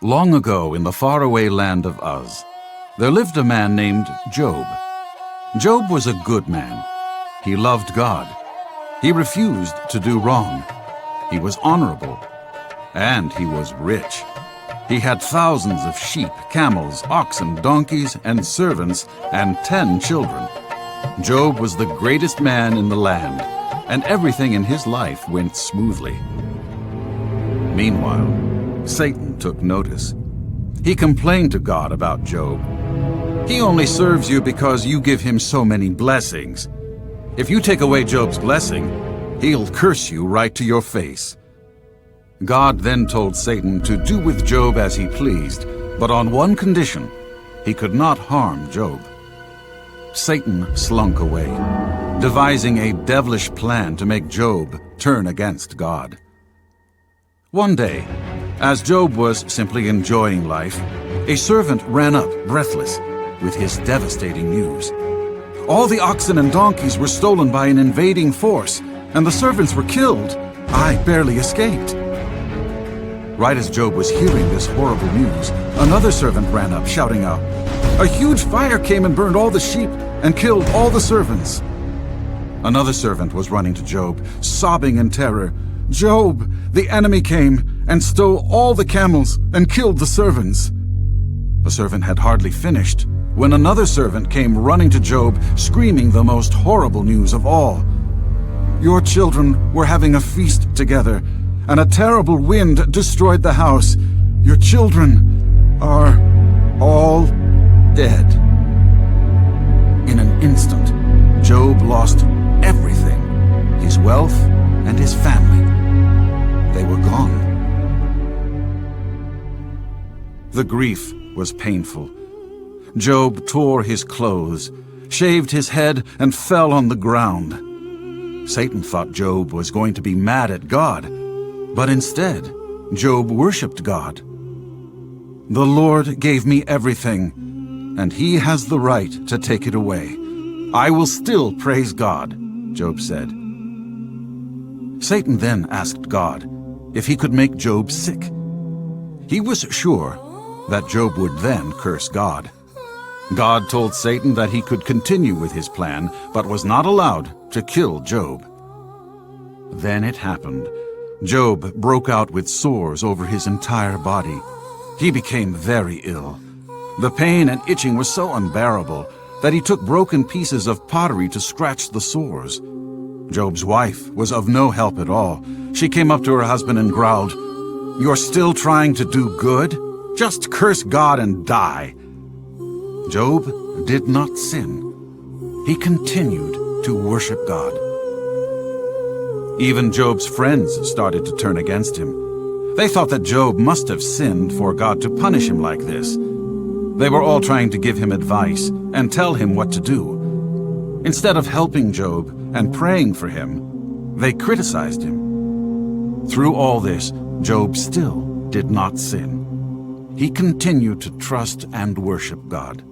Long ago, in the faraway land of Uz, there lived a man named Job. Job was a good man. He loved God. He refused to do wrong. He was honorable. And he was rich. He had thousands of sheep, camels, oxen, donkeys, and servants, and 10 children. Job was the greatest man in the land, and everything in his life went smoothly. Meanwhile, Satan took notice. He complained to God about Job. "He only serves you because you give him so many blessings. If you take away Job's blessing, he'll curse you right to your face." God then told Satan to do with Job as he pleased, but on one condition: he could not harm Job. Satan slunk away, devising a devilish plan to make Job turn against God. One day, as Job was simply enjoying life, a servant ran up, breathless, with his devastating news. All the oxen and donkeys were stolen by an invading force, and the servants were killed. I barely escaped. Right as Job was hearing this horrible news, another servant ran up, shouting out, "A huge fire came and burned all the sheep and killed all the servants." Another servant was running to Job, sobbing in terror, "Job, the enemy came and stole all the camels and killed the servants." The servant had hardly finished when another servant came running to Job, screaming the most horrible news of all. "Your children were having a feast together, and a terrible wind destroyed the house. Your children are all dead." In an instant, Job lost everything, his wealth and his family. They were gone. The grief was painful. Job tore his clothes, shaved his head, and fell on the ground. Satan thought Job was going to be mad at God, but instead, Job worshipped God. "The Lord gave me everything, and he has the right to take it away. I will still praise God," Job said. Satan then asked God if he could make Job sick. He was sure that Job would then curse God. God told Satan that he could continue with his plan, but was not allowed to kill Job. Then it happened. Job broke out with sores over his entire body. He became very ill. The pain and itching was so unbearable that he took broken pieces of pottery to scratch the sores. Job's wife was of no help at all. She came up to her husband and growled, "You're still trying to do good? Just curse God and die." Job did not sin. He continued to worship God. Even Job's friends started to turn against him. They thought that Job must have sinned for God to punish him like this. They were all trying to give him advice and tell him what to do. Instead of helping Job and praying for him, they criticized him. Through all this, Job still did not sin. He continued to trust and worship God.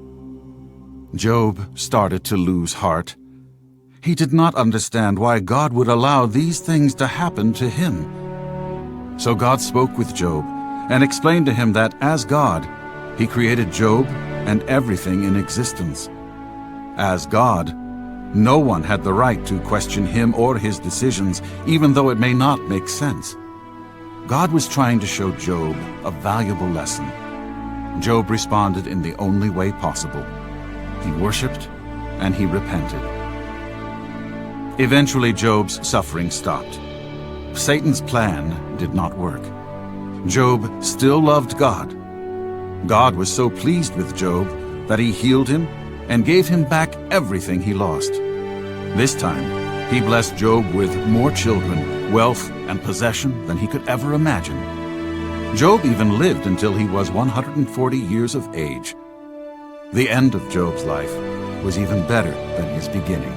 Job started to lose heart. He did not understand why God would allow these things to happen to him. So God spoke with Job and explained to him that as God, he created Job and everything in existence. As God, no one had the right to question him or his decisions, even though it may not make sense. God was trying to show Job a valuable lesson. Job responded in the only way possible. He worshipped and he repented. Eventually, Job's suffering stopped. Satan's plan did not work. Job still loved God. God was so pleased with Job that he healed him and gave him back everything he lost. This time, he blessed Job with more children, wealth, and possession than he could ever imagine. Job even lived until he was 140 years of age. The end of Job's life was even better than his beginning.